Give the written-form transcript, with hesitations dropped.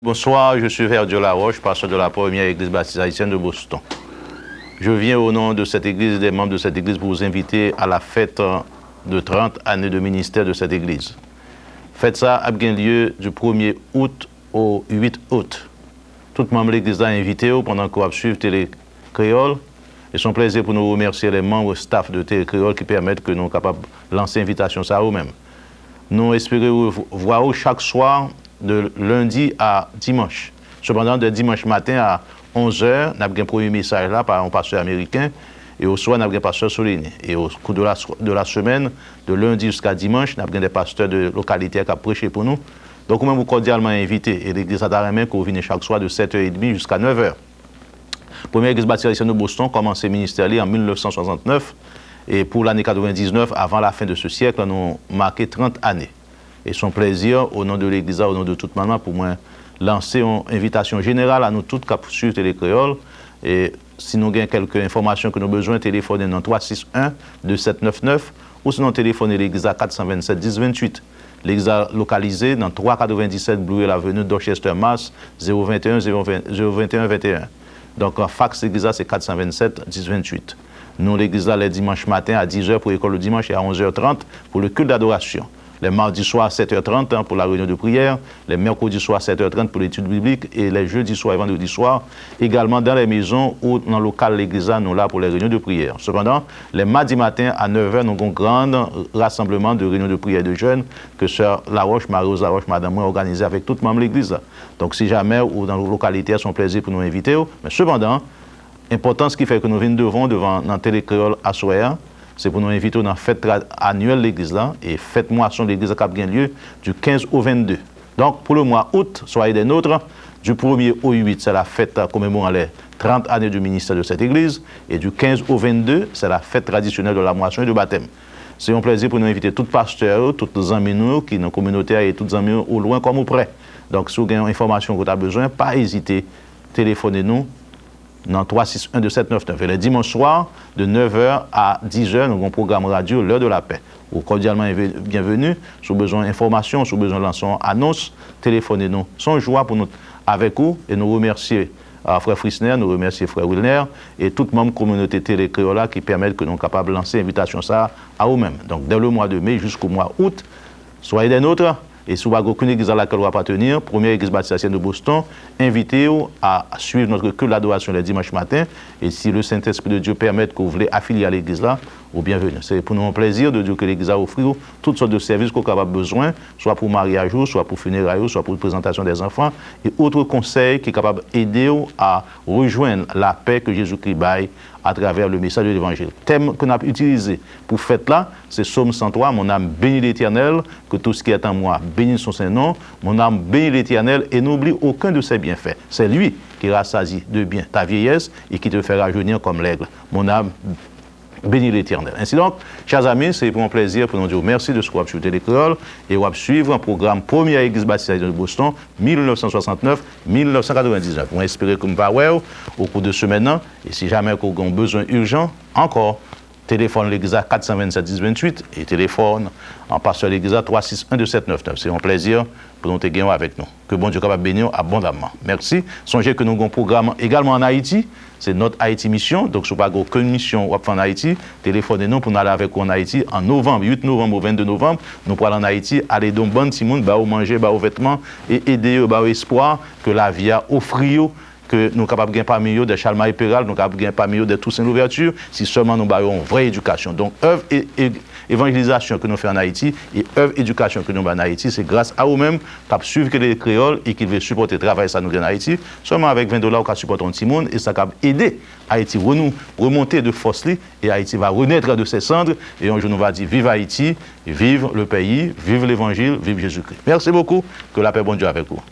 Bonsoir, je suis Verdieu Laroche, pasteur de la première église baptiste haïtienne de Boston. Je viens au nom de cette église, des membres de cette église, pour vous inviter à la fête de 30 années de ministère de cette église. Fête ça a bien lieu du 1er août au 8 août. Tout membre de l'église a invité pendant qu'on va suivre Télé Créole. Et son plaisir pour nous remercier les membres staff de Télé Créole qui permettent que nous soyons capables de lancer l'invitation ça eux-mêmes. Nous espérons vous voir chaque soir de lundi à dimanche. Cependant, de dimanche matin à 11h, nous avons un premier message là par un pasteur américain et au soir, nous avons un pasteur souligné. Et au cours de la semaine, de lundi jusqu'à dimanche, nous avons des pasteurs de localité qui ont prêché pour nous. Donc, nous vous cordialement invités. Et l'église Adaramé, que vous venez chaque soir de 7h30 jusqu'à 9h. Première église baptiste de Boston, commencé ministère en 1969. Et pour l'année 99, avant la fin de ce siècle, nous avons marqué 30 années. Et son plaisir, au nom de l'Église, au nom de toute maman, pour moi, lancer une invitation générale à nous tous qui suivent Télé Créole. Et si nous avons quelques informations que nous avons besoin, téléphonez dans 361-2799 ou sinon téléphonez l'Église à 427-1028. L'Église localisée dans 397 Blue l'Avenue Dorchester, Mass. 021-021. Donc, en fax, l'Église, c'est 427-1028. Nous, l'Église, les dimanches matin à 10h pour l'école le dimanche et à 11h30 pour le culte d'adoration. Les mardis soirs à 7h30 pour la réunion de prière, les mercredis soirs à 7h30 pour l'étude biblique et les jeudis soirs et vendredis soirs également dans les maisons ou dans le local de l'église, nous là pour les réunions de prière. Cependant, les mardis matins à 9h, nous avons un grand rassemblement de réunions de prière de jeunes que Sœur Laroche, Marie-Rose Laroche, Madame, a organisé avec tout le membre de l'église. Donc si jamais ou dans nos localités, c'est un plaisir pour nous inviter. Mais cependant, l'important ce qui fait que nous venons devant dans Télé Créole à Soya, c'est pour nous inviter dans la fête annuelle de l'église là et fête moisson de l'église qui a bien lieu du 15 au 22. Donc pour le mois août, soyez des nôtres. Du 1er au 8, c'est la fête commémorant les 30 années du ministère de cette église. Et du 15 au 22, c'est la fête traditionnelle de la moisson et du baptême. C'est un plaisir pour nous inviter tous les pasteurs, tous les amis nous qui sont dans la communauté et tous les amis au loin comme au près. Donc si vous avez une information que vous avez besoin, pas hésiter, téléphonez-nous dans 361-2799. Et le dimanche soir, de 9h à 10h, nous avons un programme radio L'heure de la paix. Vous cordialement bienvenue. Si vous avez besoin d'informations, si vous avez besoin de lancer une annonce, téléphonez-nous. Sans joie pour nous avec vous et nous remercier Frère Frisner, nous remercier Frère Wilner et toute membre communauté Télé Créole qui permettent que nous sommes capables de lancer l'invitation ça à vous-même. Donc dès le mois de mai jusqu'au mois août, soyez des nôtres. Et si vous n'avez aucune église à laquelle vous appartenir, première église baptiste de Boston, invitez-vous à suivre notre culte d'adoration le dimanche matin. Et si le Saint-Esprit de Dieu permet que vous voulez affilier à l'église là, vous bienvenue. C'est pour nous un plaisir de dire que l'église a offert toutes sortes de services qu'on a besoin, soit pour mariage, soit pour funérailles, soit pour la présentation des enfants, et autres conseils qui sont capables d'aider à rejoindre la paix que Jésus-Christ baille à travers le message de l'Évangile. Le thème qu'on a utilisé pour fête là, c'est Psaume 103, mon âme bénit l'Éternel, que tout ce qui est en moi bénisse son Saint-Nom, mon âme bénit l'Éternel et n'oublie aucun de ses bienfaits. C'est lui qui rassasie de bien ta vieillesse et qui te fera rajeunir comme l'aigle. Mon âme bénis l'Éternel. Ainsi donc, chers amis, c'est pour un plaisir pour nous dire merci de ce qu'on a suivi Télé Créole et on va suivre un programme Première Église Baptiste de Boston, 1969-1999. On espère que nous allons au cours de ce maintenant et si jamais vous avez besoin urgent, encore, téléphone l'église à 427-1028 et téléphone en pasteur l'église à 361-2799. C'est un plaisir pour nous te gagner avec nous. Que bon Dieu capable bénir abondamment. Merci. Songez que nous avons un programme également en Haïti. C'est notre Haïti mission. Donc, si vous n'avez pas aucune mission en Haïti, téléphonez-nous pour nous aller avec vous en Haïti en novembre, 8 novembre au 22 novembre. Nous pour aller en Haïti, aller dans bon petit monde, bah, manger, bah, aux vêtements et aider au espoir que la vie a offert. Que nous sommes capables de gagner parmi eux des Chalma et Péral, nous sommes capables de gagner parmi eux des Toussaint l'ouverture, si seulement nous avons une vraie éducation. Donc, œuvre et évangélisation que nous faisons en Haïti et œuvre éducation que nous faisons en Haïti, c'est grâce à eux-mêmes qui suivent les créoles et qui veulent supporter le travail ça nous en Haïti. Seulement avec $20, on peut supporter un petit monde et ça peut aider Haïti remonter de force et Haïti va renaître de ses cendres et un jour nous va dire vive Haïti, vive le pays, vive l'évangile, vive Jésus-Christ. Merci beaucoup, que la paix bon Dieu avec vous.